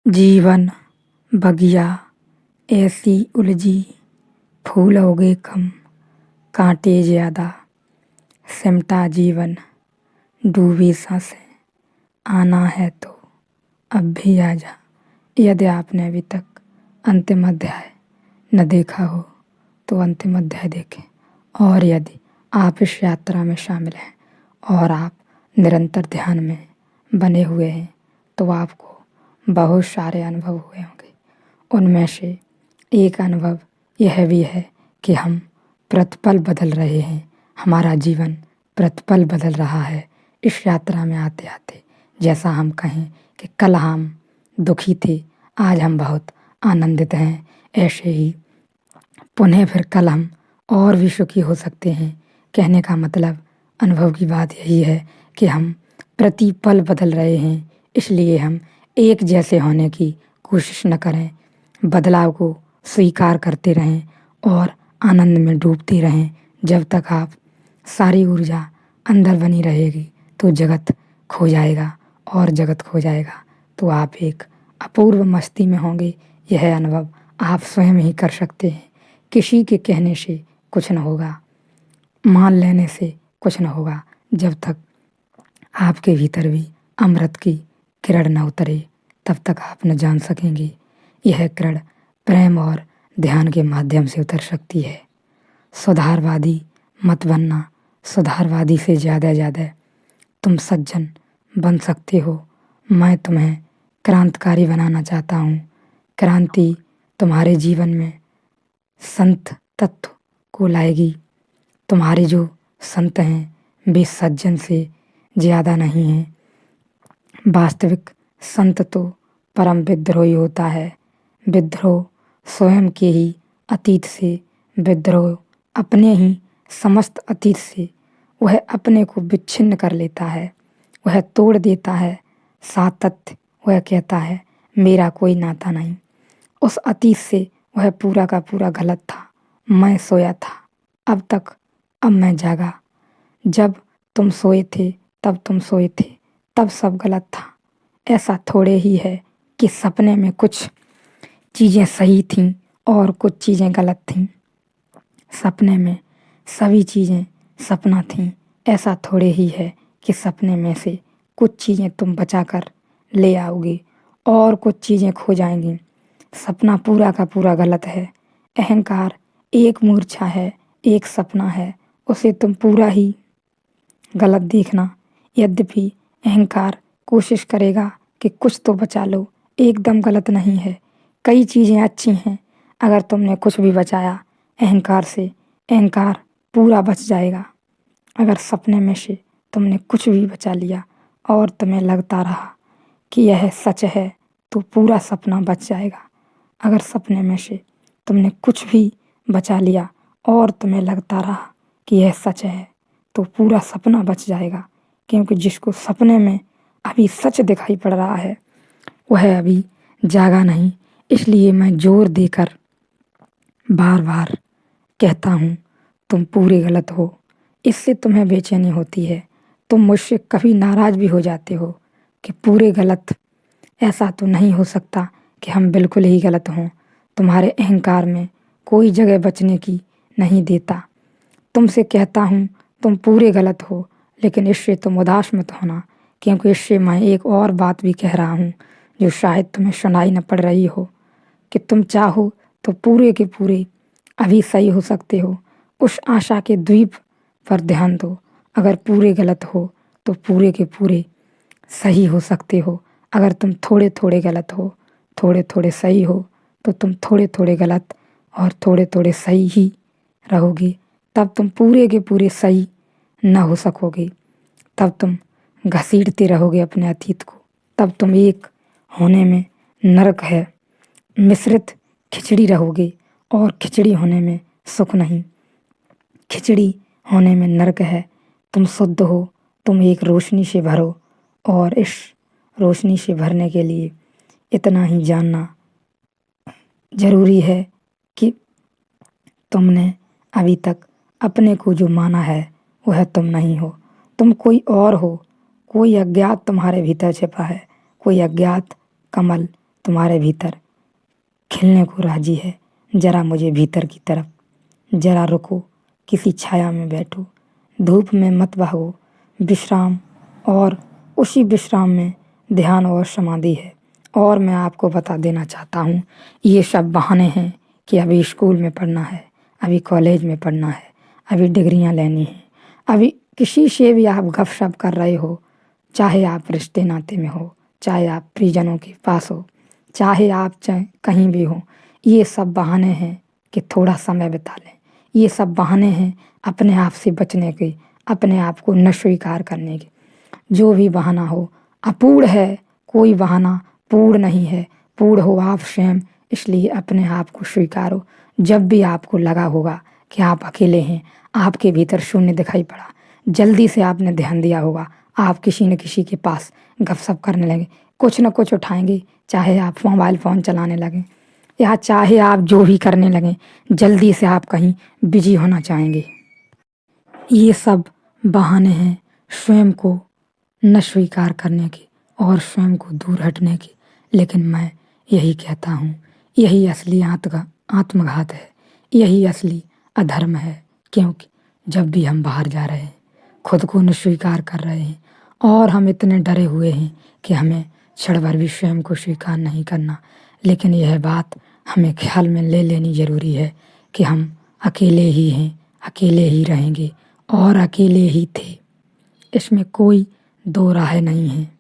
जीवन बगिया ऐसी उलझी, फूल उगे कम, कांटे ज्यादा, सिमटा जीवन डूबी सांसें, आना है तो अब भी आजा। यदि आपने अभी तक अंतिम अध्याय न देखा हो तो अंतिम अध्याय देखें, और यदि आप इस यात्रा में शामिल हैं और आप निरंतर ध्यान में बने हुए हैं तो आपको बहुत सारे अनुभव हुए होंगे। उनमें से एक अनुभव यह भी है कि हम प्रतिपल बदल रहे हैं, हमारा जीवन प्रतिपल बदल रहा है इस यात्रा में आते आते। जैसा हम कहें कि कल हम दुखी थे, आज हम बहुत आनंदित हैं, ऐसे ही पुनः फिर कल हम और भी सुखी हो सकते हैं। कहने का मतलब, अनुभव की बात यही है कि हम प्रतिपल बदल रहे हैं, इसलिए हम एक जैसे होने की कोशिश न करें, बदलाव को स्वीकार करते रहें और आनंद में डूबते रहें। जब तक आप सारी ऊर्जा अंदर बनी रहेगी तो जगत खो जाएगा, और जगत खो जाएगा तो आप एक अपूर्व मस्ती में होंगे। यह अनुभव आप स्वयं ही कर सकते हैं। किसी के कहने से कुछ न होगा, मान लेने से कुछ न होगा। जब तक आपके भीतर भी अमृत की किरण न उतरे तब तक आप न जान सकेंगे। यह किरण प्रेम और ध्यान के माध्यम से उतर सकती है। सुधारवादी मत बनना, सुधारवादी से ज़्यादा तुम सज्जन बन सकते हो। मैं तुम्हें क्रांतिकारी बनाना चाहता हूँ। क्रांति तुम्हारे जीवन में संत तत्व को लाएगी। तुम्हारे जो संत हैं वे सज्जन से ज़्यादा नहीं हैं। वास्तविक संत तो परम विद्रोही होता है। विद्रोह स्वयं के ही अतीत से, विद्रोह अपने ही समस्त अतीत से वह अपने को विच्छिन्न कर लेता है, वह तोड़ देता है सातत्य। वह कहता है मेरा कोई नाता नहीं। उस अतीत से वह पूरा का पूरा गलत था। मैं सोया था अब तक, अब मैं जागा। जब तुम सोए थे तब तुम सोए थे, तब सब गलत था। ऐसा थोड़े ही है कि सपने में कुछ चीज़ें सही थीं और कुछ चीज़ें गलत थीं। सपने में सभी चीज़ें सपना थीं। ऐसा थोड़े ही है कि सपने में से कुछ चीज़ें तुम बचा कर ले आओगे और कुछ चीज़ें खो जाएंगी। सपना पूरा का पूरा गलत है। अहंकार एक मूर्छा है, एक सपना है, उसे तुम पूरा ही गलत देखना। यद्यपि अहंकार कोशिश करेगा कि कुछ तो बचा लो, एकदम गलत नहीं है, कई चीज़ें अच्छी हैं। अगर तुमने कुछ भी बचाया अहंकार से, अहंकार पूरा बच जाएगा। अगर सपने में से तुमने कुछ भी बचा लिया और तुम्हें लगता रहा कि यह सच है तो पूरा सपना बच जाएगा। अगर सपने में से तुमने कुछ भी बचा लिया और तुम्हें लगता रहा कि यह सच है तो पूरा सपना बच जाएगा। क्योंकि जिसको सपने में अभी सच दिखाई पड़ रहा है वह अभी जागा नहीं। इसलिए मैं जोर देकर बार बार कहता हूँ तुम पूरे गलत हो। इससे तुम्हें बेचैनी होती है, तुम मुझसे कभी नाराज भी हो जाते हो कि पूरे गलत। ऐसा तो नहीं हो सकता कि हम बिल्कुल ही गलत हों। तुम्हारे अहंकार में कोई जगह बचने की नहीं देता। तुमसे कहता हूँ तुम पूरे गलत हो, लेकिन इससे तुम उदास मत होना, क्योंकि इससे मैं एक और बात भी कह रहा हूँ जो शायद तुम्हें सुनाई न पड़ रही हो, कि तुम चाहो तो पूरे के पूरे अभी सही हो सकते हो। उस आशा के द्वीप पर ध्यान दो। अगर पूरे गलत हो तो पूरे के पूरे सही हो सकते हो। अगर तुम थोड़े थोड़े गलत हो, थोड़े थोड़े सही हो, तो तुम थोड़े थोड़े गलत और थोड़े थोड़े सही ही रहोगे। तब तुम पूरे के पूरे सही न हो सकोगे। तब तुम घसीटते रहोगे अपने अतीत को। तब तुम एक होने में नरक है मिश्रित खिचड़ी रहोगे, और खिचड़ी होने में सुख नहीं, खिचड़ी होने में नरक है। तुम शुद्ध हो, तुम एक रोशनी से भरो, और इस रोशनी से भरने के लिए इतना ही जानना जरूरी है कि तुमने अभी तक अपने को जो माना है वह तुम नहीं हो, तुम कोई और हो। कोई अज्ञात तुम्हारे भीतर छिपा है, कोई अज्ञात कमल तुम्हारे भीतर खिलने को राजी है। जरा मुझे भीतर की तरफ जरा रुको, किसी छाया में बैठो, धूप में मत भागो। विश्राम और उसी विश्राम में ध्यान और समाधि है। और मैं आपको बता देना चाहता हूँ, ये सब बहाने हैं कि अभी स्कूल में पढ़ना है, अभी कॉलेज में पढ़ना है, अभी डिग्रियाँ लेनी हैं, अभी किसी से भी आप गपशप कर रहे हो, चाहे आप रिश्ते नाते में हो, चाहे आप परिजनों के पास हो, चाहे कहीं भी हो। ये सब बहाने हैं कि थोड़ा समय बिता लें। ये सब बहाने हैं अपने आप से बचने के, अपने आप को न स्वीकार करने के। जो भी बहाना हो अपूर्ण है, कोई बहाना पूर्ण नहीं है। पूर्ण हो आप स्वयं, इसलिए अपने आप को स्वीकारो। जब भी आपको लगा होगा कि आप अकेले हैं, आपके भीतर शून्य दिखाई पड़ा, जल्दी से आपने ध्यान दिया होगा, आप किसी न किसी के पास गपशप करने लगे, कुछ न कुछ उठाएंगे, चाहे आप मोबाइल फ़ोन चलाने लगें या चाहे आप जो भी करने लगें, जल्दी से आप कहीं बिजी होना चाहेंगे। ये सब बहाने हैं स्वयं को न स्वीकार करने के और स्वयं को दूर हटने के। लेकिन मैं यही कहता हूँ, यही असली आत्मघात है, यही असली अधर्म है। क्योंकि जब भी हम बाहर जा रहे हैं, खुद को न स्वीकार कर रहे हैं और हम इतने डरे हुए हैं कि हमें क्षण भर भी स्वयं को स्वीकार नहीं करना। लेकिन यह बात हमें ख्याल में ले लेनी ज़रूरी है कि हम अकेले ही हैं, अकेले ही रहेंगे और अकेले ही थे। इसमें कोई दो राहें नहीं हैं।